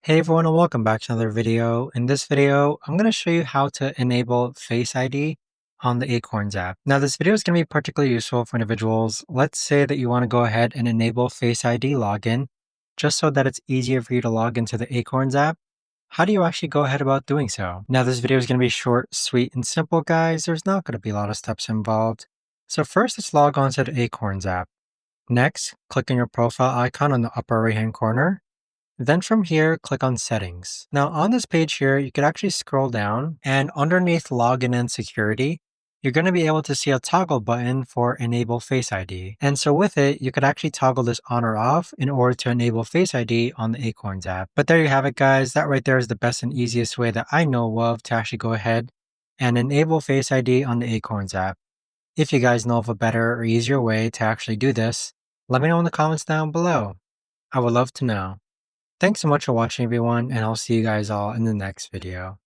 Hey everyone and welcome back to another video. In this video, I'm going to show you how to enable Face ID on the Acorns app. Now this video is going to be particularly useful for individuals. Let's say that you want to go ahead and enable Face ID login just so that it's easier for you to log into the Acorns app. How do you actually go ahead about doing so? Now this video is going to be short, sweet, and simple guys. There's not going to be a lot of steps involved. So first let's log on to the Acorns app. Next, click on your profile icon on the upper right hand corner. Then from here, click on Settings. Now on this page here, you could actually scroll down and underneath Login and Security, you're going to be able to see a toggle button for Enable Face ID. And so with it, you could actually toggle this on or off in order to enable Face ID on the Acorns app. But there you have it guys, that right there is the best and easiest way that I know of to actually go ahead and enable Face ID on the Acorns app. If you guys know of a better or easier way to actually do this, let me know in the comments down below. I would love to know. Thanks so much for watching everyone, and I'll see you guys all in the next video.